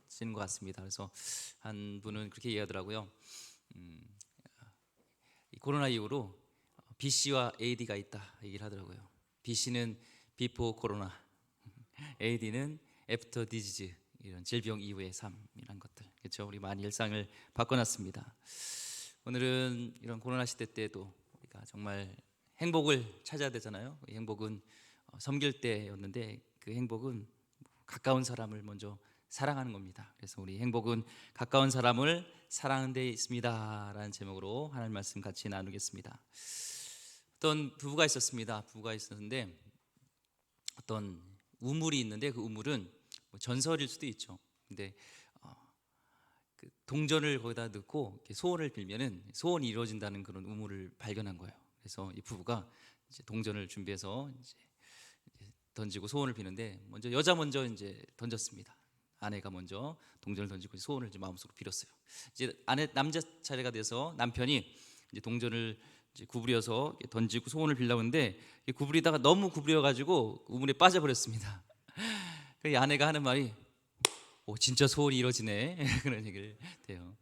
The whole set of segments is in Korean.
지는 것 같습니다. 그래서 한 분은 그렇게 얘기하더라고요. 이 코로나 이후로 BC와 AD가 있다 얘기를 하더라고요. BC는 Before 코로나, AD는 After 디지즈, 이런 질병 이후의 삶이란 것들. 그렇죠? 우리 많이 일상을 바꿔놨습니다. 오늘은 이런 코로나 시대 때도 우리가 정말 행복을 찾아야 되잖아요. 이 행복은 섬길 때였는데 그 행복은 가까운 사람을 먼저 사랑하는 겁니다. 그래서 우리 행복은 가까운 사람을 사랑하는 데 있습니다 라는 제목으로 하나님 말씀 같이 나누겠습니다. 어떤 부부가 있었습니다. 부부가 있었는데 어떤 우물이 있는데 그 우물은 전설일 수도 있죠. 근데 그 동전을 거기다 넣고 이렇게 소원을 빌면은 소원이 이루어진다는 그런 우물을 발견한 거예요. 그래서 이 부부가 이제 동전을 준비해서 이제 던지고 소원을 비는데 여자 먼저 이제 던졌습니다. 아내가 먼저 동전을 던지고 소원을 이제 마음속으로 빌었어요. 이제 남자 차례가 돼서 남편이 이제 동전을 이제 구부려서 던지고 소원을 빌려고 하는데 구부리다가 너무 구부려 가지고 우물에 빠져버렸습니다. 그 아내가 하는 말이 오, 진짜 소원이 이루어지네 그런 얘기를 해요.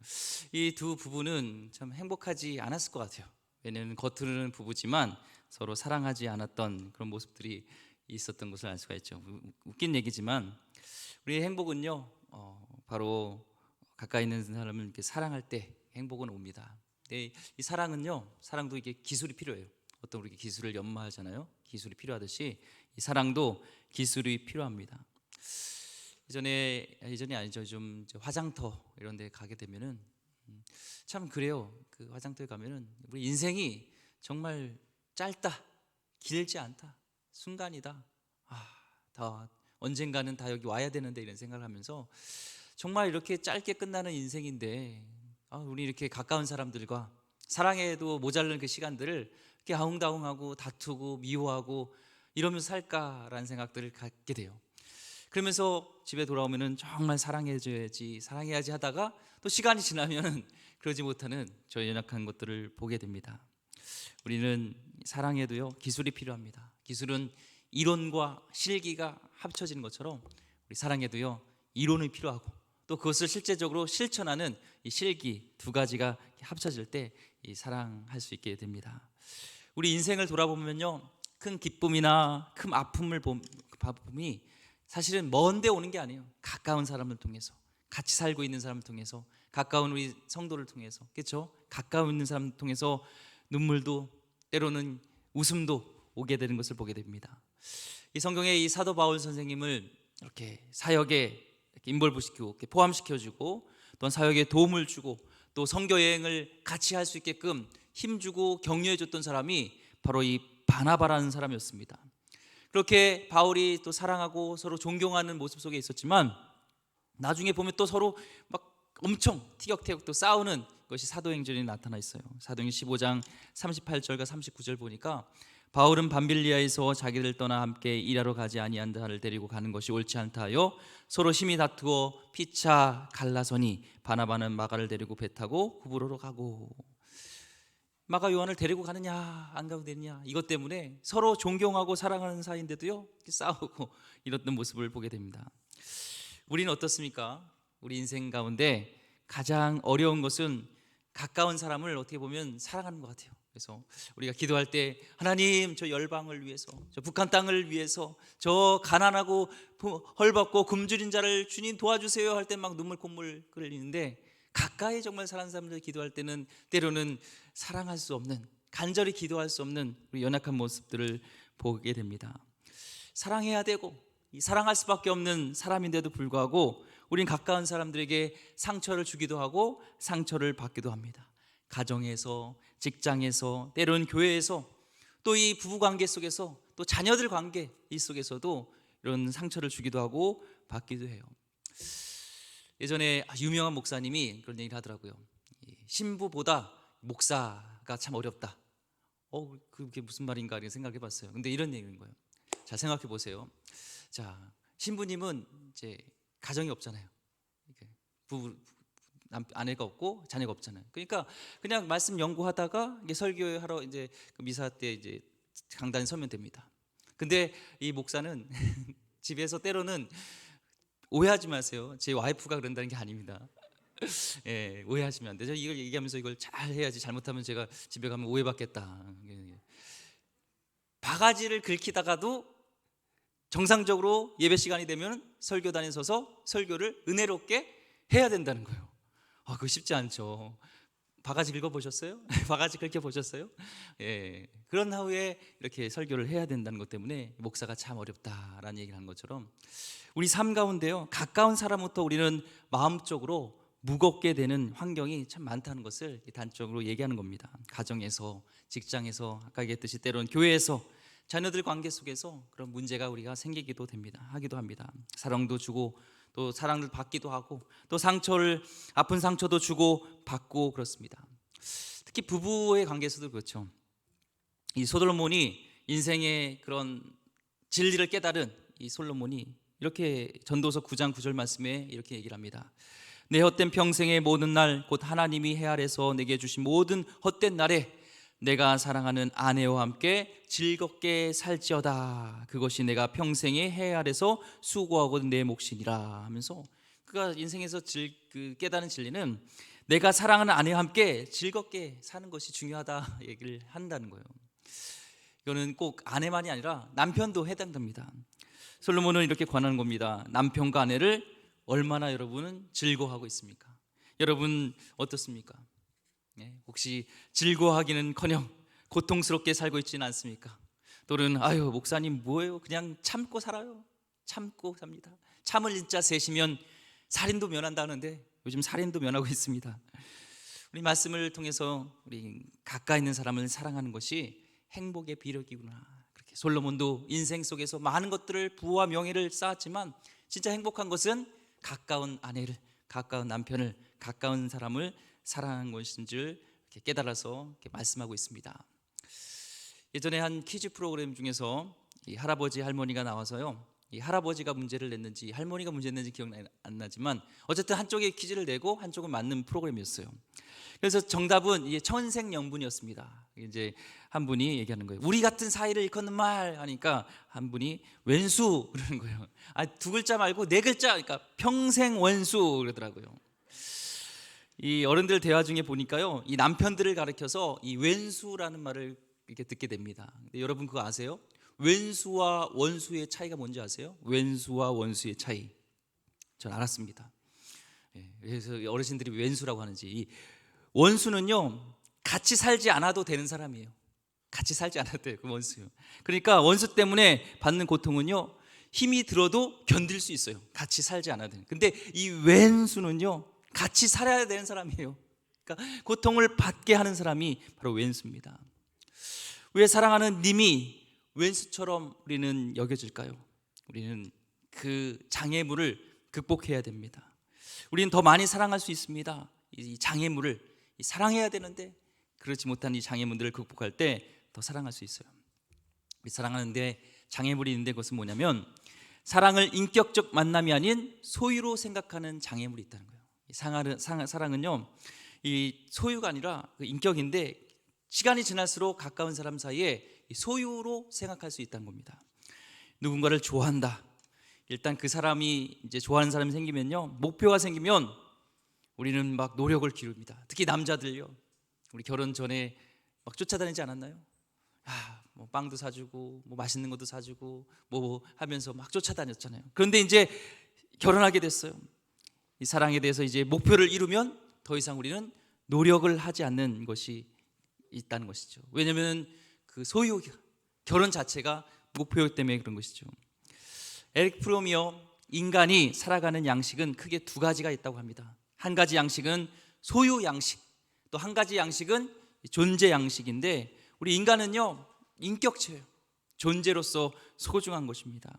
이 두 부부는 참 행복하지 않았을 것 같아요. 왜냐하면 겉으로는 부부지만 서로 사랑하지 않았던 그런 모습들이 있었던 것을 알 수가 있죠. 웃긴 얘기지만 우리의 행복은요, 바로 가까이 있는 사람을 이렇게 사랑할 때 행복은 옵니다. 근데 이 사랑은요, 사랑도 이게 기술이 필요해요. 어떤 우리 기술을 연마하잖아요. 기술이 필요하듯이 이 사랑도 기술이 필요합니다. 예전이 아니죠. 좀 화장터 이런 데 가게 되면은 참 그래요. 그 화장터에 가면은 우리 인생이 정말 짧다, 길지 않다, 순간이다. 다 언젠가는 다 여기 와야 되는데 이런 생각을 하면서 정말 이렇게 짧게 끝나는 인생인데 우리 이렇게 가까운 사람들과 사랑해도 모자른 그 시간들을 이렇게 아웅다웅하고 다투고 미워하고 이러면서 살까라는 생각들을 갖게 돼요. 그러면서 집에 돌아오면은 정말 사랑해야지 하다가 또 시간이 지나면 그러지 못하는 저의 연약한 것들을 보게 됩니다. 우리는 사랑에도요 기술이 필요합니다. 기술은 이론과 실기가 합쳐지는 것처럼 우리 사랑에도요 이론이 필요하고 또 그것을 실제적으로 실천하는 이 실기 두 가지가 합쳐질 때 이 사랑할 수 있게 됩니다. 우리 인생을 돌아보면요 큰 기쁨이나 큰 아픔이 사실은 먼데 오는 게 아니에요. 가까운 사람을 통해서, 같이 살고 있는 사람을 통해서, 가까운 우리 성도를 통해서, 그렇죠? 가까운 있는 사람을 통해서 눈물도 때로는 웃음도 오게 되는 것을 보게 됩니다. 이 성경에 이 사도 바울 선생님을 이렇게 사역에 이렇게 인볼브시키고 이렇게 포함시켜주고 또 사역에 도움을 주고 또 선교 여행을 같이 할 수 있게끔 힘주고 격려해줬던 사람이 바로 이 바나바라는 사람이었습니다. 그렇게 바울이 또 사랑하고 서로 존경하는 모습 속에 있었지만 나중에 보면 또 서로 막 엄청 티격태격 또 싸우는 것이 사도행전에 나타나 있어요. 사도행전 15장 38절과 39절 보니까 바울은 밤빌리아에서 자기를 떠나 함께 일하러 가지 아니한 자를 데리고 가는 것이 옳지 않다 하여 서로 심히 다투어 피차 갈라서니 바나바는 마가를 데리고 배 타고 구브로로 가고 마가 요한을 데리고 가느냐 안 가도 되느냐 이것 때문에 서로 존경하고 사랑하는 사이인데도요 싸우고 이랬던 모습을 보게 됩니다. 우리는 어떻습니까? 우리 인생 가운데 가장 어려운 것은 가까운 사람을 어떻게 보면 사랑하는 것 같아요. 그래서 우리가 기도할 때 하나님 저 열방을 위해서 저 북한 땅을 위해서 저 가난하고 헐벗고 굶주린 자를 주님 도와주세요 할 때 막 눈물 콧물 흘리는데 가까이 정말 사랑하는 사람들 기도할 때는 때로는 사랑할 수 없는 간절히 기도할 수 없는 우리 연약한 모습들을 보게 됩니다. 사랑해야 되고 사랑할 수밖에 없는 사람인데도 불구하고 우린 가까운 사람들에게 상처를 주기도 하고 상처를 받기도 합니다. 가정에서, 직장에서, 때로는 교회에서 또 이 부부관계 속에서 또 자녀들 관계 이 속에서도 이런 상처를 주기도 하고 받기도 해요. 예전에 유명한 목사님이 그런 얘기를 하더라고요. 신부보다 목사가 참 어렵다. 그게 무슨 말인가 이렇게 생각해 봤어요. 근데 이런 얘기인 거예요. 자, 생각해 보세요. 자, 신부님은 이제 가정이 없잖아요. 아내가 없고 자녀가 없잖아요. 그러니까 그냥 말씀 연구하다가 이게 설교하러 이제 미사 때 이제 강단에 서면 됩니다. 근데 이 목사는 집에서 때로는 오해하지 마세요. 제 와이프가 그런다는 게 아닙니다. 예, 오해하시면 안 되죠. 이걸 얘기하면서 이걸 잘 해야지, 잘못하면 제가 집에 가면 오해받겠다. 바가지를 긁히다가도 정상적으로 예배 시간이 되면 설교단에 서서 설교를 은혜롭게 해야 된다는 거예요. 그거 쉽지 않죠. 바가지 긁어보셨어요? 바가지 긁혀보셨어요? 예, 그런 후에 이렇게 설교를 해야 된다는 것 때문에 목사가 참 어렵다라는 얘기를 한 것처럼 우리 삶 가운데요, 가까운 사람부터 우리는 마음적으로 무겁게 되는 환경이 참 많다는 것을 단적으로 얘기하는 겁니다. 가정에서, 직장에서, 아까 얘기했듯이 때로는 교회에서, 자녀들 관계 속에서 그런 문제가 우리가 생기기도 됩니다. 하기도 합니다. 사랑도 주고 또 사랑을 받기도 하고 또 상처를, 아픈 상처도 주고 받고 그렇습니다. 특히 부부의 관계에서도 그렇죠. 이 솔로몬이 인생의 그런 진리를 깨달은 이 솔로몬이 이렇게 전도서 9장 9절 말씀에 이렇게 얘기를 합니다. 내 헛된 평생의 모든 날 곧 하나님이 해 아래서 내게 주신 모든 헛된 날에 내가 사랑하는 아내와 함께 즐겁게 살지어다. 그것이 내가 평생의 해 아래서 수고하고 내 몫이니라 하면서 그가 인생에서 깨닫는 진리는 내가 사랑하는 아내와 함께 즐겁게 사는 것이 중요하다 얘기를 한다는 거예요. 이거는 꼭 아내만이 아니라 남편도 해당됩니다. 솔로몬은 이렇게 권하는 겁니다. 남편과 아내를 얼마나 여러분은 즐거워하고 있습니까? 여러분 어떻습니까? 혹시 즐거워하기는커녕 고통스럽게 살고 있지는 않습니까? 또는 아유 목사님 뭐예요? 그냥 참고 살아요. 참고 삽니다. 참을 인자 세시면 살인도 면한다는데 요즘 살인도 면하고 있습니다. 우리 말씀을 통해서 우리 가까이 있는 사람을 사랑하는 것이 행복의 비력이구나. 그렇게 솔로몬도 인생 속에서 많은 것들을, 부와 명예를 쌓았지만 진짜 행복한 것은 가까운 아내를, 가까운 남편을, 가까운 사람을 사랑하는 것인 줄 이렇게 깨달아서 이렇게 말씀하고 있습니다. 예전에 한 퀴즈 프로그램 중에서 이 할아버지 할머니가 나와서요, 이 할아버지가 문제를 냈는지 할머니가 문제를 냈는지 기억 안 나지만 어쨌든 한쪽에 퀴즈를 내고 한쪽은 맞는 프로그램이었어요. 그래서 정답은 이게 천생연분이었습니다. 이제 한 분이 얘기하는 거예요. 우리 같은 사이를 일컫는 말 하니까 한 분이 왼수 그러는 거예요. 두 글자 말고 네 글자, 그러니까 평생원수 그러더라고요. 이 어른들 대화 중에 보니까요, 이 남편들을 가리켜서 이 왼수라는 말을 이렇게 듣게 됩니다. 근데 여러분 그거 아세요? 왼수와 원수의 차이가 뭔지 아세요? 왼수와 원수의 차이. 전 알았습니다. 그래서 어르신들이 왼수라고 하는지, 이 원수는요 같이 살지 않아도 되는 사람이에요. 같이 살지 않아도 돼요. 그 원수요. 그러니까 원수 때문에 받는 고통은요 힘이 들어도 견딜 수 있어요. 같이 살지 않아도 돼요. 근데 이 왼수는요 같이 살아야 되는 사람이에요. 그러니까 고통을 받게 하는 사람이 바로 왼수입니다. 왜 사랑하는 님이 왼수처럼 우리는 여겨질까요? 우리는 그 장애물을 극복해야 됩니다. 우리는 더 많이 사랑할 수 있습니다. 이 장애물을 사랑해야 되는데 그렇지 못한 이 장애물들을 극복할 때 더 사랑할 수 있어요. 사랑하는데 장애물이 있는데 그것은 뭐냐면 사랑을 인격적 만남이 아닌 소유로 생각하는 장애물이 있다는 거예요. 사랑은요 이 소유가 아니라 인격인데 시간이 지날수록 가까운 사람 사이에 소유로 생각할 수 있다는 겁니다. 누군가를 좋아한다. 일단 그 사람이 이제 좋아하는 사람이 생기면요, 목표가 생기면 우리는 막 노력을 기릅니다. 특히 남자들요. 우리 결혼 전에 막 쫓아다니지 않았나요? 뭐 빵도 사주고 뭐 맛있는 것도 사주고 뭐 하면서 막 쫓아다녔잖아요. 그런데 이제 결혼하게 됐어요. 이 사랑에 대해서 이제 목표를 이루면 더 이상 우리는 노력을 하지 않는 것이 있다는 것이죠. 왜냐하면 그 소유, 결혼 자체가 목표 때문에 그런 것이죠. 에릭 프롬이요, 인간이 살아가는 양식은 크게 두 가지가 있다고 합니다. 한 가지 양식은 소유 양식, 또 한 가지 양식은 존재 양식인데 우리 인간은요 인격체예요. 존재로서 소중한 것입니다.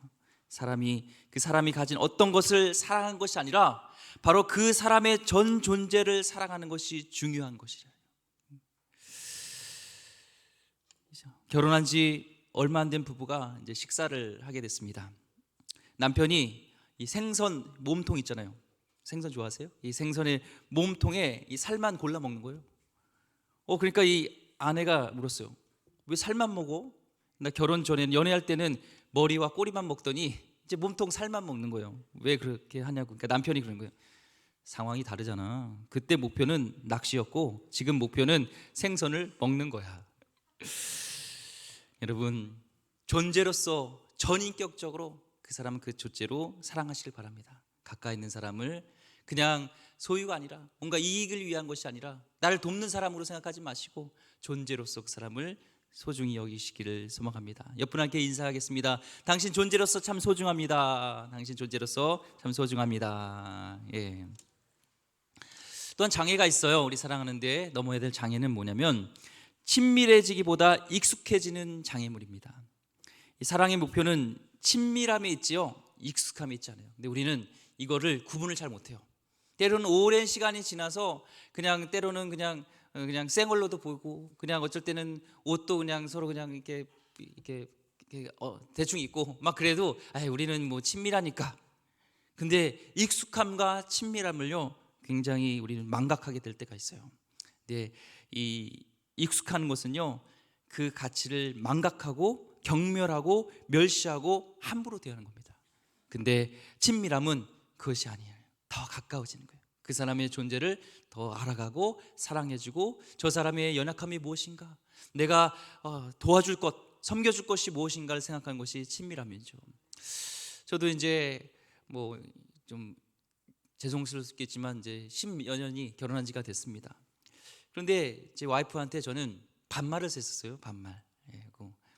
그 사람이 가진 어떤 것을 사랑한 것이 아니라 바로 그 사람의 전 존재를 사랑하는 것이 중요한 것이에요. 결혼한 지 얼마 안 된 부부가 이제 식사를 하게 됐습니다. 남편이 이 생선 몸통 있잖아요. 생선 좋아하세요? 이 생선의 몸통에 이 살만 골라 먹는 거예요. 그러니까 이 아내가 물었어요. 왜 살만 먹어? 나 결혼 전에 연애할 때는 머리와 꼬리만 먹더니 이제 몸통 살만 먹는 거예요. 왜 그렇게 하냐고. 그러니까 남편이 그런 거예요. 상황이 다르잖아. 그때 목표는 낚시였고 지금 목표는 생선을 먹는 거야. 여러분, 존재로서 전인격적으로 그 사람은 그 존재로 사랑하시길 바랍니다. 가까이 있는 사람을 그냥 소유가 아니라 뭔가 이익을 위한 것이 아니라 나를 돕는 사람으로 생각하지 마시고 존재로서 그 사람을 소중히 여기시기를 소망합니다. 옆 분한테 인사하겠습니다. 당신 존재로서 참 소중합니다. 당신 존재로서 참 소중합니다. 예. 또한 장애가 있어요. 우리 사랑하는데 넘어야 될 장애는 뭐냐면 친밀해지기보다 익숙해지는 장애물입니다. 이 사랑의 목표는 친밀함에 있지요, 익숙함에 있지 않아요. 근데 우리는 이거를 구분을 잘 못해요. 때로는 오랜 시간이 지나서 그냥 때로는 그냥 생얼로도 보고 그냥 어쩔 때는 옷도 그냥 서로 그냥 이렇게 대충 입고 막 그래도 우리는 뭐 친밀하니까. 근데 익숙함과 친밀함을요 굉장히 우리는 망각하게 될 때가 있어요. 근데 이 익숙한 것은요 그 가치를 망각하고 경멸하고 멸시하고 함부로 대하는 겁니다. 근데 친밀함은 그것이 아니에요. 더 가까워지는 거예요. 그 사람의 존재를 더 알아가고 사랑해주고 저 사람의 연약함이 무엇인가, 내가 도와줄 것, 섬겨줄 것이 무엇인가를 생각하는 것이 친밀함이죠. 저도 이제 뭐 좀 죄송스럽겠지만 이제 10여 년이 결혼한 지가 됐습니다. 그런데 제 와이프한테 저는 반말을 했었어요. 반말.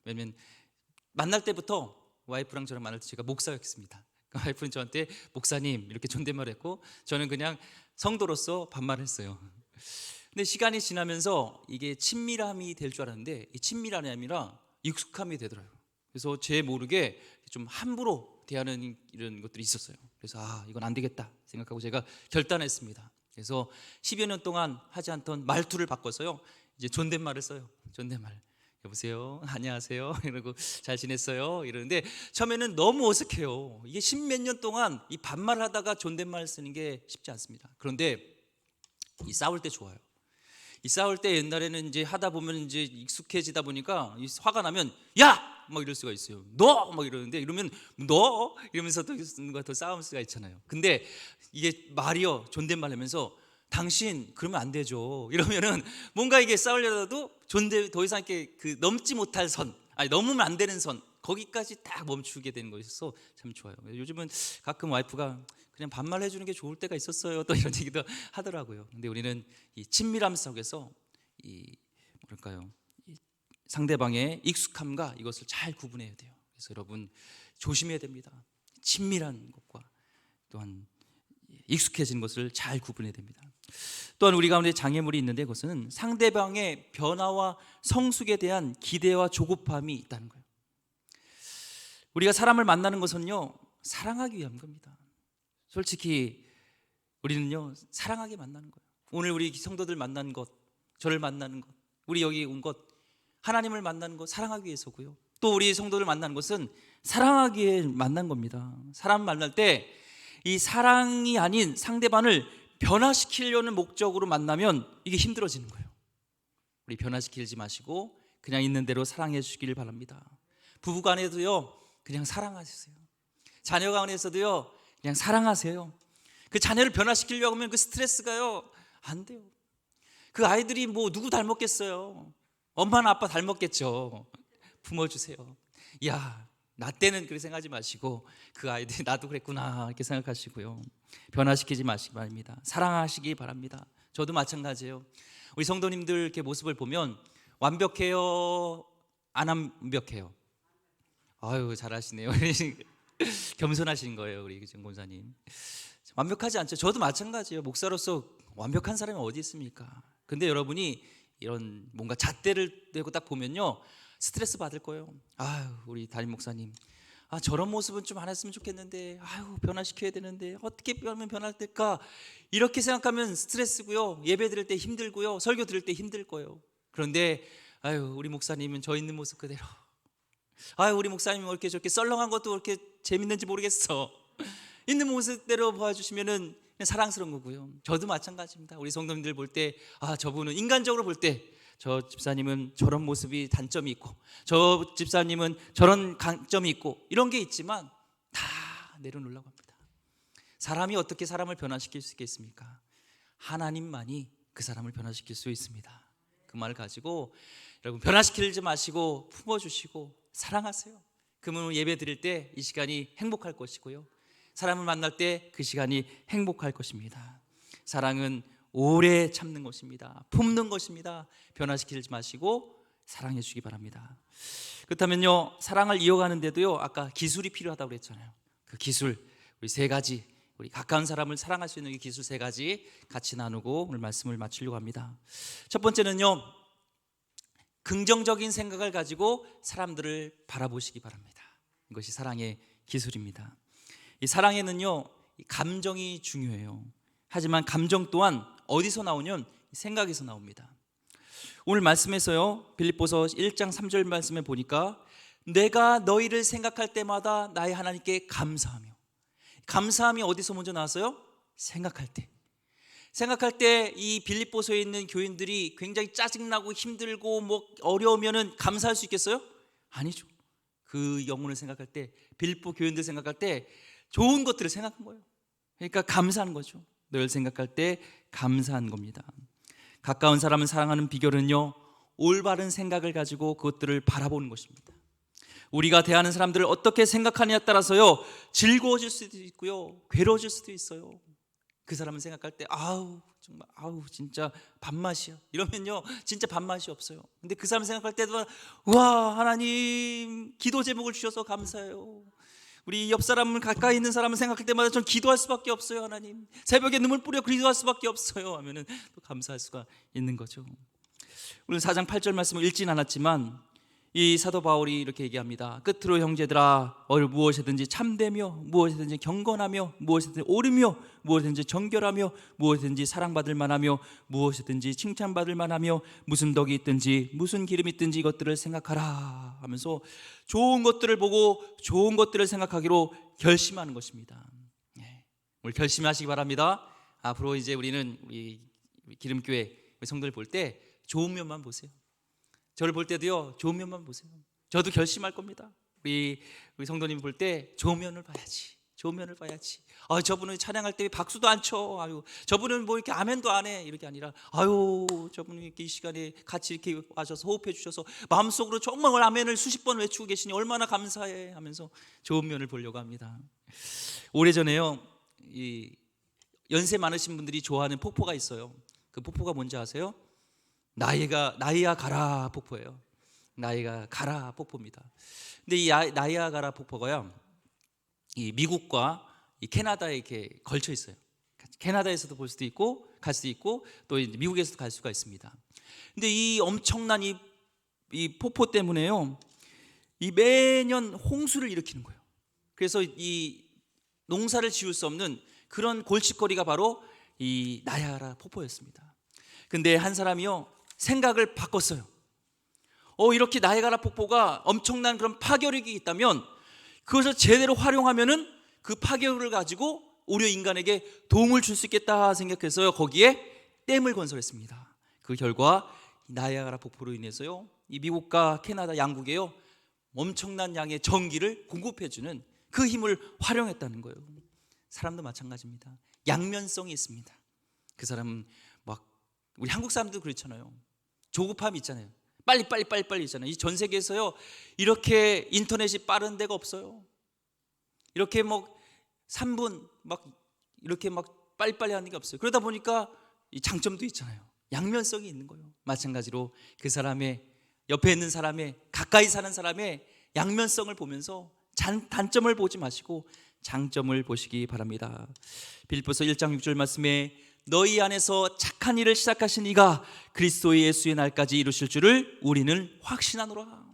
왜냐면 만날 때부터 와이프랑 저랑 만날 때 제가 목사였습니다. 와이프는 저한테 목사님 이렇게 존댓말을 했고 저는 그냥 성도로서 반말을 했어요. 근데 시간이 지나면서 이게 친밀함이 될 줄 알았는데 이 친밀함이 아니라 익숙함이 되더라고요. 그래서 제 모르게 좀 함부로 대하는 이런 것들이 있었어요. 그래서 이건 안 되겠다 생각하고 제가 결단했습니다. 그래서 10여 년 동안 하지 않던 말투를 바꿔서요 이제 존댓말을 써요. 존댓말. 여보세요, 안녕하세요 이러고 잘 지냈어요 이러는데 처음에는 너무 어색해요. 이게 10몇 년 동안 이 반말을 하다가 존댓말 쓰는 게 쉽지 않습니다. 그런데 이 싸울 때 좋아요. 이 싸울 때 옛날에는 이제 하다 보면 이제 익숙해지다 보니까 화가 나면 야! 막 이럴 수가 있어요. 너! 막 이러는데 이러면 너! 이러면서 더 싸울 수가 있잖아요. 근데 이게 말이요 존댓말 하면서 당신 그러면 안 되죠 이러면은 뭔가 이게 싸우려도 더 이상 이렇게 넘지 못할 선, 넘으면 안 되는 선 거기까지 딱 멈추게 되는 거였어. 참 좋아요. 요즘은 가끔 와이프가 그냥 반말 해주는 게 좋을 때가 있었어요 또 이런 얘기도 하더라고요. 근데 우리는 이 친밀함 속에서 이 상대방의 익숙함과 이것을 잘 구분해야 돼요. 그래서 여러분 조심해야 됩니다. 친밀한 것과 또한 익숙해진 것을 잘 구분해야 됩니다. 또한 우리 가운데 장애물이 있는데 그것은 상대방의 변화와 성숙에 대한 기대와 조급함이 있다는 거예요. 우리가 사람을 만나는 것은요 사랑하기 위한 겁니다. 솔직히 우리는요 사랑하게 만나는 거예요. 오늘 우리 성도들 만난 것, 저를 만나는 것, 우리 여기 온 것, 하나님을 만나는 것 사랑하기 위해서고요. 또 우리 성도를 만나는 것은 사랑하기에 만난 겁니다. 사람 만날 때 이 사랑이 아닌 상대방을 변화시키려는 목적으로 만나면 이게 힘들어지는 거예요. 우리 변화시키지 마시고 그냥 있는 대로 사랑해 주시길 바랍니다. 부부간에도요 그냥 사랑하세요. 자녀 간에서도요 그냥 사랑하세요. 그 자녀를 변화시키려고 하면 그 스트레스가요 안 돼요. 그 아이들이 뭐 누구 닮았겠어요? 엄마나 아빠 닮았겠죠. 품어주세요. 나 때는 그렇게 생각하지 마시고 그 아이들이 나도 그랬구나 이렇게 생각하시고요. 변화시키지 마시기 바랍니다. 사랑하시기 바랍니다. 저도 마찬가지예요. 우리 성도님들 이렇게 모습을 보면 완벽해요? 안 완벽해요? 잘하시네요. 겸손하신 거예요 우리 정 권사님. 완벽하지 않죠. 저도 마찬가지예요. 목사로서 완벽한 사람이 어디 있습니까? 근데 여러분이 이런 뭔가 잣대를 대고 딱 보면요 스트레스 받을 거예요. 우리 담임 목사님 저런 모습은 좀 안 했으면 좋겠는데 변화시켜야 되는데 어떻게 하면 변화될까 이렇게 생각하면 스트레스고요. 예배 드릴 때 힘들고요. 설교 드릴 때 힘들 거예요. 그런데 우리 목사님은 저 있는 모습 그대로 우리 목사님은 이렇게 저렇게 썰렁한 것도 그렇게 재밌는지 모르겠어 있는 모습대로 봐주시면은 그냥 사랑스러운 거고요. 저도 마찬가지입니다. 우리 성도님들 볼 때 저분은 인간적으로 볼 때 저 집사님은 저런 모습이 단점이 있고 저 집사님은 저런 강점이 있고 이런 게 있지만 다 내려놓으려고 합니다. 사람이 어떻게 사람을 변화시킬 수 있겠습니까? 하나님만이 그 사람을 변화시킬 수 있습니다. 그 말을 가지고 여러분 변화시키지 마시고 품어주시고 사랑하세요. 그러면 예배 드릴 때 이 시간이 행복할 것이고요, 사람을 만날 때 그 시간이 행복할 것입니다. 사랑은 오래 참는 것입니다. 품는 것입니다. 변화시키지 마시고 사랑해 주시기 바랍니다. 그렇다면요, 사랑을 이어가는 데도요, 아까 기술이 필요하다고 그랬잖아요. 그 기술, 우리 세 가지, 우리 가까운 사람을 사랑할 수 있는 이 기술 세 가지 같이 나누고 오늘 말씀을 마치려고 합니다. 첫 번째는요, 긍정적인 생각을 가지고 사람들을 바라보시기 바랍니다. 이것이 사랑의 기술입니다. 이 사랑에는요, 감정이 중요해요. 하지만 감정 또한 어디서 나오냐면 생각에서 나옵니다. 오늘 말씀에서요, 빌립보서 1장 3절 말씀에 보니까 내가 너희를 생각할 때마다 나의 하나님께 감사하며, 감사함이 어디서 먼저 나왔어요? 생각할 때. 생각할 때 이 빌립보서에 있는 교인들이 굉장히 짜증나고 힘들고 뭐 어려우면은 감사할 수 있겠어요? 아니죠. 그 영혼을 생각할 때, 빌립보 교인들 생각할 때 좋은 것들을 생각한 거예요. 그러니까 감사하는 거죠. 늘 생각할 때 감사한 겁니다. 가까운 사람을 사랑하는 비결은요, 올바른 생각을 가지고 그것들을 바라보는 것입니다. 우리가 대하는 사람들을 어떻게 생각하느냐에 따라서요, 즐거워질 수도 있고요, 괴로워질 수도 있어요. 그 사람을 생각할 때 아우 정말 아우 진짜 밥맛이야 이러면요 진짜 밥맛이 없어요. 근데 그 사람 생각할 때도 와 하나님 기도 제목을 주셔서 감사해요. 우리 옆 사람을 가까이 있는 사람을 생각할 때마다 전 기도할 수밖에 없어요. 하나님 새벽에 눈물 뿌려 기도할 수밖에 없어요 하면은 또 감사할 수가 있는 거죠. 오늘 4장 8절 말씀을 읽진 않았지만 이 사도 바울이 이렇게 얘기합니다. 끝으로 형제들아, 무엇이든지 참되며 무엇이든지 경건하며 무엇이든지 옳으며 무엇이든지 정결하며 무엇이든지 사랑받을 만하며 무엇이든지 칭찬받을 만하며 무슨 덕이 있든지 무슨 기름이 있든지 이것들을 생각하라 하면서 좋은 것들을 보고 좋은 것들을 생각하기로 결심하는 것입니다. 오늘 결심하시기 바랍니다. 앞으로 이제 우리는 우리 기름교회 성도들 볼 때 좋은 면만 보세요. 저를 볼 때도요 좋은 면만 보세요. 저도 결심할 겁니다. 우리 성도님 볼 때 좋은 면을 봐야지. 좋은 면을 봐야지. 저분은 찬양할 때 박수도 안 쳐. 아유, 저분은 뭐 이렇게 아멘도 안 해. 이렇게 아니라 아유, 저분은 이렇게 이 시간에 같이 이렇게 와셔서 호흡해 주셔서 마음속으로 정말 아멘을 수십 번 외치고 계시니 얼마나 감사해 하면서 좋은 면을 보려고 합니다. 오래전에요, 이 연세 많으신 분들이 좋아하는 폭포가 있어요. 그 폭포가 뭔지 아세요? 나이아가라 폭포예요. 나이아가라 폭포입니다. 근데 이 나이아가라 폭포가요, 이 미국과 이 캐나다에 이렇게 걸쳐 있어요. 캐나다에서도 볼 수도 있고 갈 수도 있고 또 미국에서도 갈 수가 있습니다. 근데 이 엄청난 이 폭포 때문에요, 이 매년 홍수를 일으키는 거예요. 그래서 이 농사를 지을 수 없는 그런 골칫거리가 바로 이 나이아가라 폭포였습니다. 근데 한 사람이요 생각을 바꿨어요. 이렇게 나이아가라 폭포가 엄청난 그런 파괴력이 있다면 그것을 제대로 활용하면은 그 파괴력을 가지고 오히려 인간에게 도움을 줄 수 있겠다 생각해서요 거기에 댐을 건설했습니다. 그 결과 나이아가라 폭포로 인해서요 이 미국과 캐나다 양국에요 엄청난 양의 전기를 공급해주는 그 힘을 활용했다는 거예요. 사람도 마찬가지입니다. 양면성이 있습니다. 그 사람은 막 우리 한국 사람도 그렇잖아요. 조급함이 있잖아요. 빨리 있잖아요. 이 전 세계에서요 이렇게 인터넷이 빠른 데가 없어요. 이렇게 뭐 3분 막 이렇게 막 빨리빨리 하는 게 없어요. 그러다 보니까 이 장점도 있잖아요. 양면성이 있는 거예요. 마찬가지로 그 사람의 옆에 있는 사람의 가까이 사는 사람의 양면성을 보면서 단점을 보지 마시고 장점을 보시기 바랍니다. 빌립보서 1장 6절 말씀에 너희 안에서 착한 일을 시작하신 이가 그리스도 예수의 날까지 이루실 줄을 우리는 확신하노라.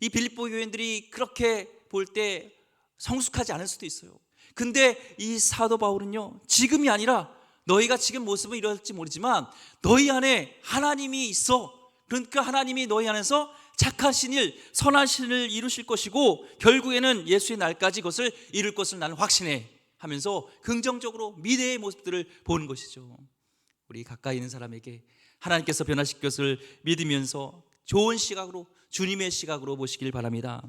이 빌립보 교인들이 그렇게 볼 때 성숙하지 않을 수도 있어요. 근데 이 사도 바울은요 지금이 아니라 너희가 지금 모습은 이럴지 모르지만 너희 안에 하나님이 있어. 그러니까 하나님이 너희 안에서 착하신 일, 선하신 일을 이루실 것이고 결국에는 예수의 날까지 그것을 이룰 것을 나는 확신해 하면서 긍정적으로 미래의 모습들을 보는 것이죠. 우리 가까이 있는 사람에게 하나님께서 변화시킬 것을 믿으면서 좋은 시각으로 주님의 시각으로 보시길 바랍니다.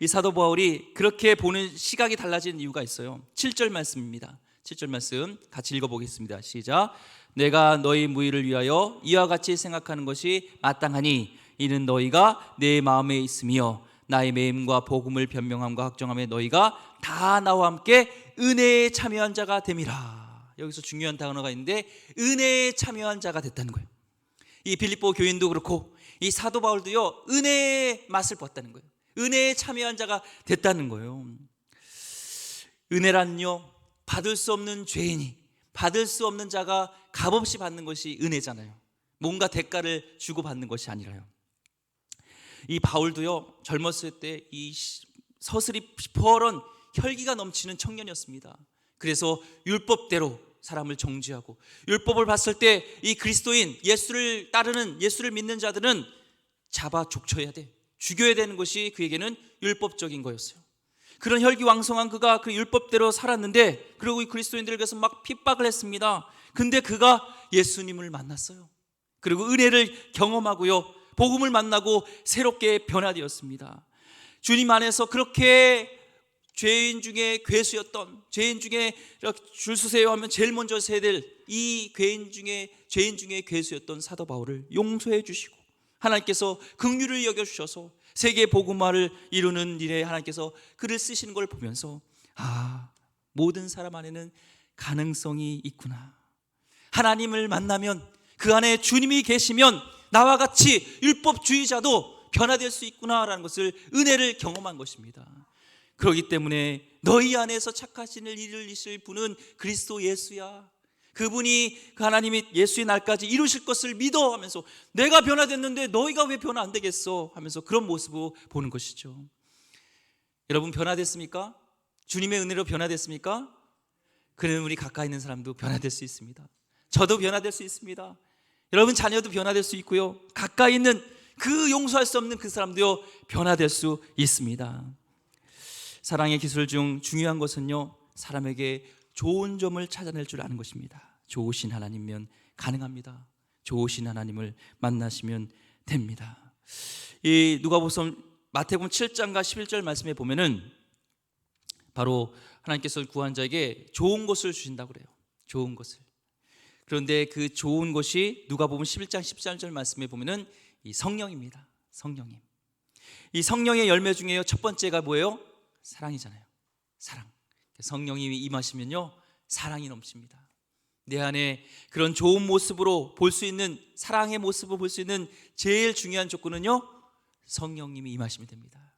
이 사도 바울이 그렇게 보는 시각이 달라진 이유가 있어요. 7절 말씀입니다. 7절 말씀 같이 읽어보겠습니다. 시작. 내가 너희 무의를 위하여 이와 같이 생각하는 것이 마땅하니 이는 너희가 내 마음에 있으며 나의 매임과 복음을 변명함과 확정함에 너희가 다 나와 함께 은혜에 참여한 자가 됨이라. 여기서 중요한 단어가 있는데 은혜에 참여한 자가 됐다는 거예요. 이 빌립보 교인도 그렇고 이 사도 바울도요, 은혜의 맛을 봤다는 거예요. 은혜에 참여한 자가 됐다는 거예요. 은혜란요, 받을 수 없는 죄인이, 받을 수 없는 자가 값없이 받는 것이 은혜잖아요. 뭔가 대가를 주고 받는 것이 아니라요. 이 바울도요, 젊었을 때 이 서슬이 시퍼런 혈기가 넘치는 청년이었습니다. 그래서 율법대로 사람을 정죄하고, 율법을 봤을 때 이 그리스도인, 예수를 따르는, 예수를 믿는 자들은 잡아 족쳐야 돼, 죽여야 되는 것이 그에게는 율법적인 거였어요. 그런 혈기왕성한 그가 그 율법대로 살았는데, 그리고 이 그리스도인들에게서 막 핍박을 했습니다. 근데 그가 예수님을 만났어요. 그리고 은혜를 경험하고요, 복음을 만나고 새롭게 변화되었습니다. 주님 안에서 그렇게 죄인 중에 괴수였던, 죄인 중에 줄 서세요 하면 제일 먼저 서야 될 이 죄인 중에 괴수였던 사도 바울을 용서해 주시고, 하나님께서 긍휼을 여겨주셔서 세계 복음화를 이루는 일에 하나님께서 그를 쓰시는 걸 보면서, 아, 모든 사람 안에는 가능성이 있구나. 하나님을 만나면, 그 안에 주님이 계시면 나와 같이 율법주의자도 변화될 수 있구나라는 것을, 은혜를 경험한 것입니다. 그렇기 때문에 너희 안에서 착하신 일을 이루실 분은 그리스도 예수야. 그분이, 그 하나님이 예수의 날까지 이루실 것을 믿어 하면서, 내가 변화됐는데 너희가 왜 변화 안 되겠어 하면서 그런 모습을 보는 것이죠. 여러분, 변화됐습니까? 주님의 은혜로 변화됐습니까? 그러면 우리 가까이 있는 사람도 변화될 수 있습니다. 저도 변화될 수 있습니다. 여러분 자녀도 변화될 수 있고요, 가까이 있는 그 용서할 수 없는 그 사람도요, 변화될 수 있습니다. 사랑의 기술 중 중요한 것은요, 사람에게 좋은 점을 찾아낼 줄 아는 것입니다. 좋으신 하나님이면 가능합니다. 좋으신 하나님을 만나시면 됩니다. 이 누가복음, 마태복음 7장과 11절 말씀에 보면은 바로 하나님께서 구한 자에게 좋은 것을 주신다고 그래요. 좋은 것을. 그런데 그 좋은 것이 누가복음 11장 13절 말씀에 보면은 이 성령입니다. 성령님. 이 성령의 열매 중에 첫 번째가 뭐예요? 사랑이잖아요. 사랑. 성령님이 임하시면요, 사랑이 넘칩니다. 내 안에 그런 좋은 모습으로 볼 수 있는, 사랑의 모습을 볼 수 있는 제일 중요한 조건은요, 성령님이 임하시면 됩니다.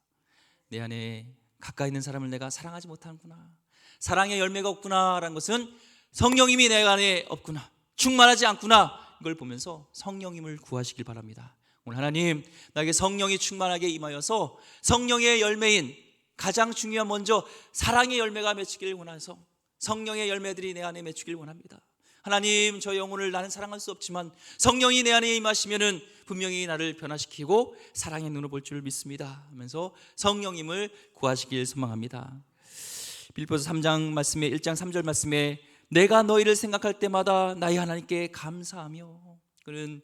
내 안에 가까이 있는 사람을 내가 사랑하지 못하는구나, 사랑의 열매가 없구나라는 것은 성령님이 내 안에 없구나, 충만하지 않구나, 이걸 보면서 성령님을 구하시길 바랍니다. 오늘 하나님, 나에게 성령이 충만하게 임하여서 성령의 열매인, 가장 중요한 먼저 사랑의 열매가 맺히기를 원해서 성령의 열매들이 내 안에 맺히기를 원합니다. 하나님, 저 영혼을 나는 사랑할 수 없지만 성령이 내 안에 임하시면은 분명히 나를 변화시키고 사랑의 눈으로 볼 줄 믿습니다 하면서 성령님을 구하시길 소망합니다. 빌립보서 3장 말씀에, 1장 3절 말씀에 내가 너희를 생각할 때마다 나의 하나님께 감사하며, 그는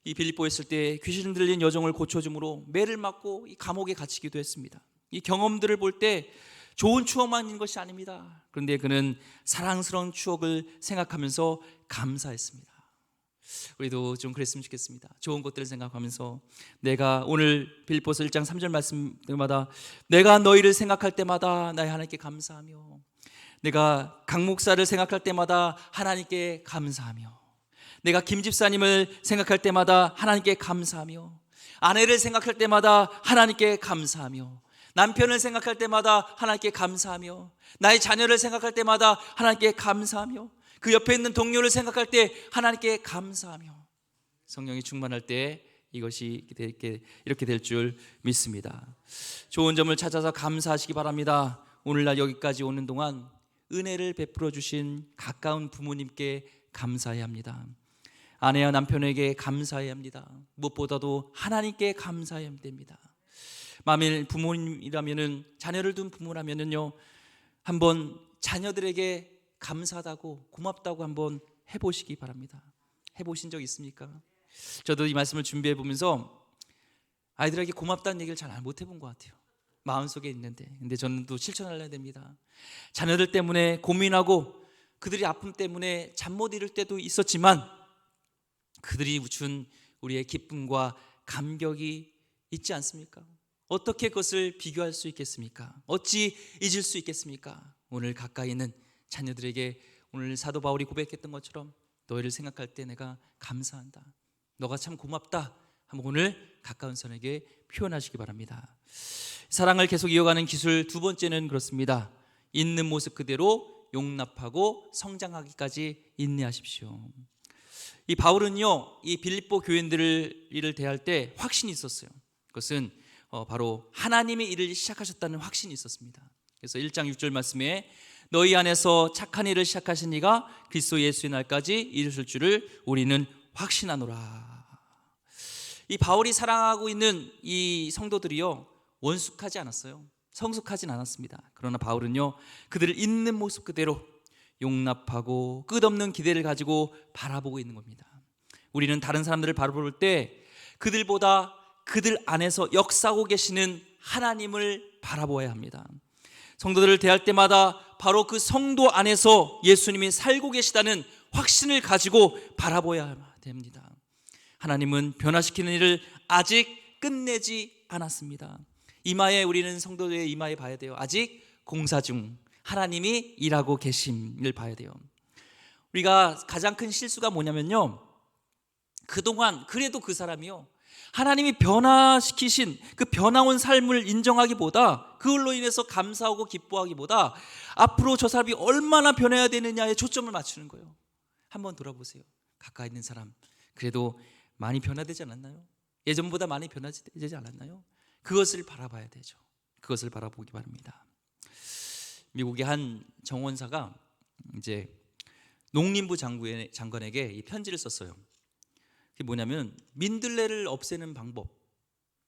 이 빌립보에 있을 때 귀신 들린 여종을 고쳐줌으로 매를 맞고 이 감옥에 갇히기도 했습니다. 이 경험들을 볼 때 좋은 추억만 있는 것이 아닙니다. 그런데 그는 사랑스러운 추억을 생각하면서 감사했습니다. 우리도 좀 그랬으면 좋겠습니다. 좋은 것들을 생각하면서, 내가 오늘 빌립보서 1장 3절 말씀마다 내가 너희를 생각할 때마다 나의 하나님께 감사하며, 내가 강 목사를 생각할 때마다 하나님께 감사하며, 내가 김 집사님을 생각할 때마다 하나님께 감사하며, 아내를 생각할 때마다 하나님께 감사하며, 남편을 생각할 때마다 하나님께 감사하며, 나의 자녀를 생각할 때마다 하나님께 감사하며, 그 옆에 있는 동료를 생각할 때 하나님께 감사하며, 성령이 충만할 때 이것이 이렇게 될 줄 믿습니다. 좋은 점을 찾아서 감사하시기 바랍니다. 오늘날 여기까지 오는 동안 은혜를 베풀어 주신 가까운 부모님께 감사해야 합니다. 아내와 남편에게 감사해야 합니다. 무엇보다도 하나님께 감사해야 됩니다. 만일 부모님이라면은, 자녀를 둔 부모라면은요, 한번 자녀들에게 감사하다고, 고맙다고 한번 해보시기 바랍니다. 해보신 적 있습니까? 저도 이 말씀을 준비해 보면서 아이들에게 고맙다는 얘기를 잘 못 해본 것 같아요. 마음속에 있는데, 근데 저는 또 실천하려야 됩니다. 자녀들 때문에 고민하고 그들이 아픔 때문에 잠 못 이룰 때도 있었지만 그들이 준 우리의 기쁨과 감격이 있지 않습니까? 어떻게 그것을 비교할 수 있겠습니까? 어찌 잊을 수 있겠습니까? 오늘 가까이 있는 자녀들에게 오늘 사도 바울이 고백했던 것처럼 너희를 생각할 때 내가 감사한다, 너가 참 고맙다 한번 오늘 가까운 사람에게 표현하시기 바랍니다. 사랑을 계속 이어가는 기술 두 번째는 그렇습니다. 있는 모습 그대로 용납하고 성장하기까지 인내하십시오. 이 바울은요, 이 빌립보 교인들을 대할 때 확신이 있었어요. 그것은 바로 하나님이 일을 시작하셨다는 확신이 있었습니다. 그래서 1장 6절 말씀에 너희 안에서 착한 일을 시작하신 이가 그리스도 예수의 날까지 이루실 줄을 우리는 확신하노라. 이 바울이 사랑하고 있는 이 성도들이요, 원숙하지 않았어요. 성숙하진 않았습니다. 그러나 바울은요, 그들을 있는 모습 그대로 용납하고 끝없는 기대를 가지고 바라보고 있는 겁니다. 우리는 다른 사람들을 바라볼 때 그들보다 그들 안에서 역사하고 계시는 하나님을 바라보아야 합니다. 성도들을 대할 때마다 바로 그 성도 안에서 예수님이 살고 계시다는 확신을 가지고 바라보아야 됩니다. 하나님은 변화시키는 일을 아직 끝내지 않았습니다. 이마에, 우리는 성도들의 이마에 봐야 돼요. 아직 공사 중, 하나님이 일하고 계심을 봐야 돼요. 우리가 가장 큰 실수가 뭐냐면요, 그동안 그래도 그 사람이요, 하나님이 변화시키신 그 변화온 삶을 인정하기보다, 그걸로 인해서 감사하고 기뻐하기보다 앞으로 저 사람이 얼마나 변해야 되느냐에 초점을 맞추는 거예요. 한번 돌아보세요. 가까이 있는 사람, 그래도 많이 변화되지 않았나요? 예전보다 많이 변화되지 않았나요? 그것을 바라봐야 되죠. 그것을 바라보기 바랍니다. 미국의 한 정원사가 이제 농림부 장관에게 이 편지를 썼어요. 그게 뭐냐면 민들레를 없애는 방법,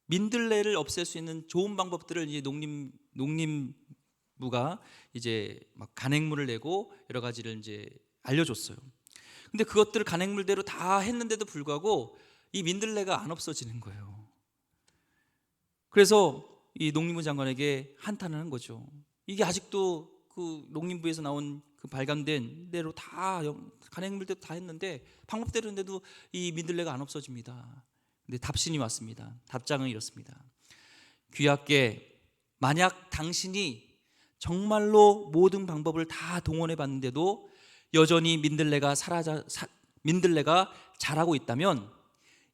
민들레를 없앨 수 있는 좋은 방법들을 이제 농림부가 이제 막 간행물을 내고 여러 가지를 이제 알려줬어요. 근데 그것들을 간행물대로 다 했는데도 불구하고 이 민들레가 안 없어지는 거예요. 그래서 이 농림부 장관에게 한탄을 한 거죠. 이게 아직도 그 농림부에서 나온 그 발간된 대로 다 간행물대로 다 했는데, 방법대로 했는데도 이 민들레가 안 없어집니다. 근데 답신이 왔습니다. 답장은 이렇습니다. 귀하께, 만약 당신이 정말로 모든 방법을 다 동원해 봤는데도 여전히 민들레가 자라고 있다면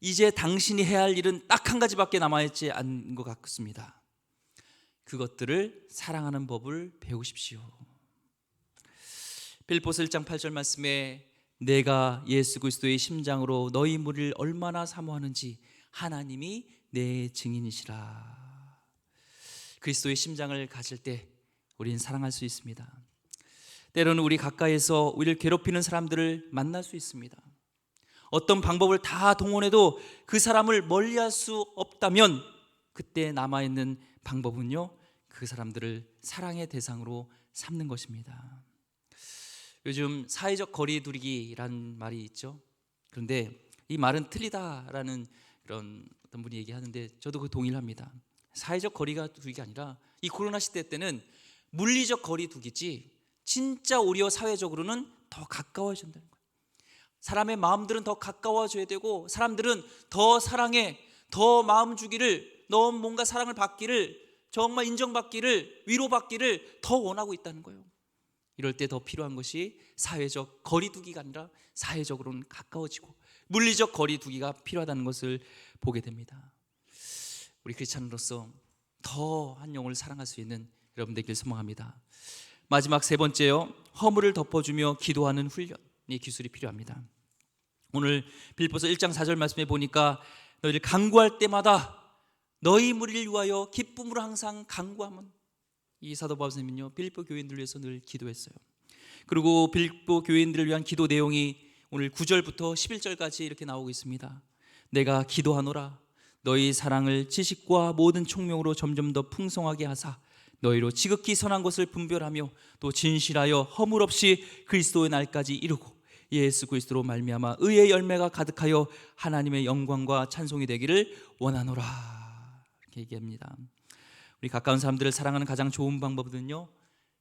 이제 당신이 해야 할 일은 딱 한 가지밖에 남아있지 않은 것 같습니다. 그것들을 사랑하는 법을 배우십시오. 빌립보서 1장 8절 말씀에 내가 예수 그리스도의 심장으로 너희 무리를 얼마나 사모하는지 하나님이 내 증인이시라. 그리스도의 심장을 가질 때 우리는 사랑할 수 있습니다. 때로는 우리 가까이에서 우리를 괴롭히는 사람들을 만날 수 있습니다. 어떤 방법을 다 동원해도 그 사람을 멀리할 수 없다면 그때 남아있는 방법은요, 그 사람들을 사랑의 대상으로 삼는 것입니다. 요즘 사회적 거리 두기라는 말이 있죠. 그런데 이 말은 틀리다라는 그런 어떤 분이 얘기하는데 저도 그 동의를 합니다. 사회적 거리가 두기가 아니라 이 코로나 시대 때는 물리적 거리 두기지 진짜 오히려 사회적으로는 더 가까워져야 된다는 거예요. 사람의 마음들은 더 가까워져야 되고, 사람들은 더 사랑해, 더 마음 주기를, 더 뭔가 사랑을 받기를, 정말 인정받기를, 위로받기를 더 원하고 있다는 거예요. 이럴 때 더 필요한 것이 사회적 거리두기가 아니라 사회적으로는 가까워지고 물리적 거리두기가 필요하다는 것을 보게 됩니다. 우리 크리스찬으로서 더 한 영혼을 사랑할 수 있는 여러분 되길 소망합니다. 마지막 세 번째요, 허물을 덮어주며 기도하는 훈련의 기술이 필요합니다. 오늘 빌립보서 1장 4절 말씀에 보니까 너희를 간구할 때마다 너희 무리를 위하여 기쁨으로 항상 간구하면, 이 사도 바울 선생님은요, 빌립보 교인들을 위해서 늘 기도했어요. 그리고 빌립보 교인들을 위한 기도 내용이 오늘 9절부터 11절까지 이렇게 나오고 있습니다. 내가 기도하노라 너희 사랑을 지식과 모든 총명으로 점점 더 풍성하게 하사 너희로 지극히 선한 것을 분별하며 또 진실하여 허물 없이 그리스도의 날까지 이루고 예수 그리스도로 말미암아 의의 열매가 가득하여 하나님의 영광과 찬송이 되기를 원하노라, 이렇게 얘기합니다. 우리 가까운 사람들을 사랑하는 가장 좋은 방법은요,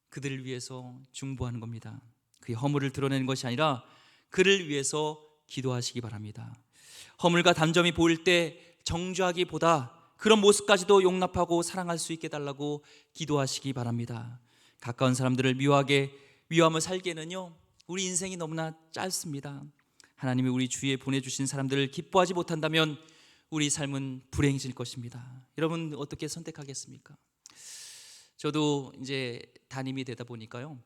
그들을 위해서 중보하는 겁니다. 그의 허물을 드러내는 것이 아니라 그를 위해서 기도하시기 바랍니다. 허물과 단점이 보일 때 정죄하기보다 그런 모습까지도 용납하고 사랑할 수 있게 달라고 기도하시기 바랍니다. 가까운 사람들을 미워하며 살기에는요, 우리 인생이 너무나 짧습니다. 하나님이 우리 주위에 보내주신 사람들을 기뻐하지 못한다면 우리 삶은 불행해질 것입니다. 여러분 어떻게 선택하겠습니까? 저도 이제 담임이 되다 보니까요,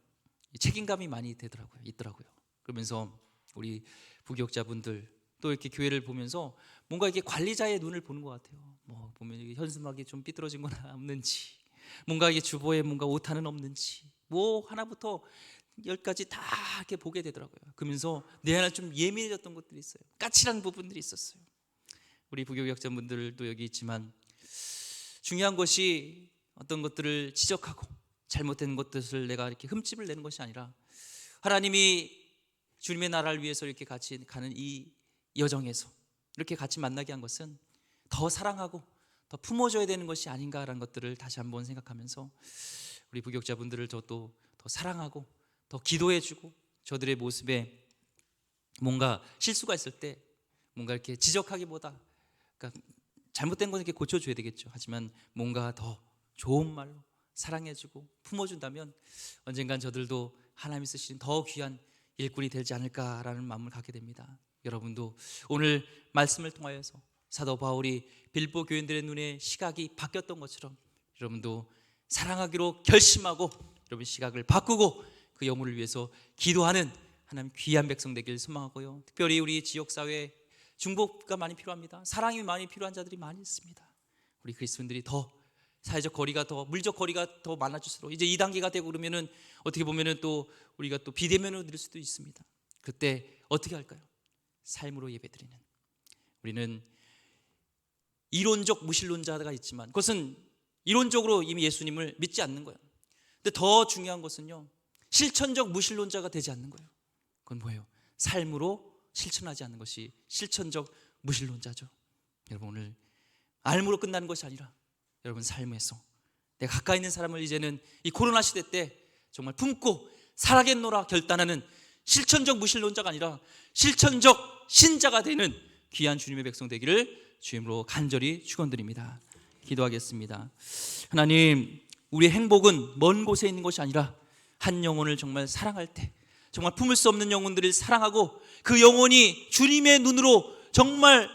책임감이 많이 있더라고요. 그러면서 우리 부교육자분들 또 이렇게 교회를 보면서 뭔가 이렇게 관리자의 눈을 보는 것 같아요. 뭐 보면 이게 현수막이 좀 삐뚤어진 거나 없는지, 뭔가 이게 주보에 뭔가 오타는 없는지, 뭐 하나부터 10까지 다 이렇게 보게 되더라고요. 그러면서 내 안에 좀 예민해졌던 것들이 있어요. 까칠한 부분들이 있었어요. 우리 부교육자분들도 여기 있지만 중요한 것이 어떤 것들을 지적하고 잘못된 것들을 내가 이렇게 흠집을 내는 것이 아니라 하나님이 주님의 나라를 위해서 이렇게 같이 가는 이 여정에서 이렇게 같이 만나게 한 것은 더 사랑하고 더 품어줘야 되는 것이 아닌가라는 것들을 다시 한번 생각하면서 우리 부교육자분들을 저도 더 사랑하고 더 기도해주고 저들의 모습에 뭔가 실수가 있을 때 뭔가 이렇게 지적하기보다, 그러니까 잘못된 건 이렇게 고쳐줘야 되겠죠. 하지만 뭔가 더 좋은 말로 사랑해주고 품어준다면 언젠간 저들도 하나님이 쓰시는 더 귀한 일꾼이 되지 않을까라는 마음을 갖게 됩니다. 여러분도 오늘 말씀을 통하여서 사도 바울이 빌보 교인들의 눈에 시각이 바뀌었던 것처럼 여러분도 사랑하기로 결심하고 여러분 시각을 바꾸고 그 영혼을 위해서 기도하는 하나님 귀한 백성 되길 소망하고요. 특별히 우리 지역사회에 중보가 많이 필요합니다. 사랑이 많이 필요한 자들이 많이 있습니다. 우리 그리스도인들이 더 사회적 거리가 더 물적 거리가 더 많아질수록 이제 2단계가 되고 그러면은 어떻게 보면은 또 우리가 또 비대면으로 드릴 수도 있습니다. 그때 어떻게 할까요? 삶으로 예배드리는, 우리는 이론적 무신론자가 있지만 그것은 이론적으로 이미 예수님을 믿지 않는 거예요. 근데 더 중요한 것은요, 실천적 무신론자가 되지 않는 거예요. 그건 뭐예요? 삶으로 실천하지 않는 것이 실천적 무신론자죠. 여러분 오늘 알므로 끝나는 것이 아니라 여러분 삶에서 내가 가까이 있는 사람을 이제는 이 코로나 시대 때 정말 품고 살아겠노라 결단하는 실천적 무신론자가 아니라 실천적 신자가 되는 귀한 주님의 백성 되기를 주님으로 간절히 축원드립니다. 기도하겠습니다. 하나님, 우리의 행복은 먼 곳에 있는 것이 아니라 한 영혼을 정말 사랑할 때, 정말 품을 수 없는 영혼들을 사랑하고 그 영혼이 주님의 눈으로 정말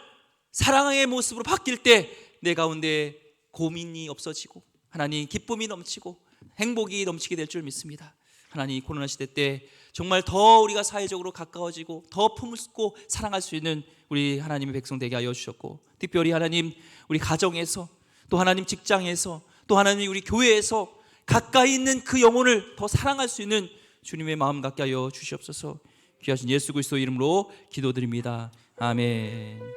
사랑의 모습으로 바뀔 때 내 가운데 고민이 없어지고 하나님 기쁨이 넘치고 행복이 넘치게 될 줄 믿습니다. 하나님, 코로나 시대 때 정말 더 우리가 사회적으로 가까워지고 더 품고 사랑할 수 있는 우리 하나님의 백성 되게 하여 주셨고, 특별히 하나님 우리 가정에서 또 하나님 직장에서 또 하나님 우리 교회에서 가까이 있는 그 영혼을 더 사랑할 수 있는 주님의 마음 갖게 하여 주시옵소서. 귀하신 예수 그리스도 이름으로 기도드립니다. 아멘.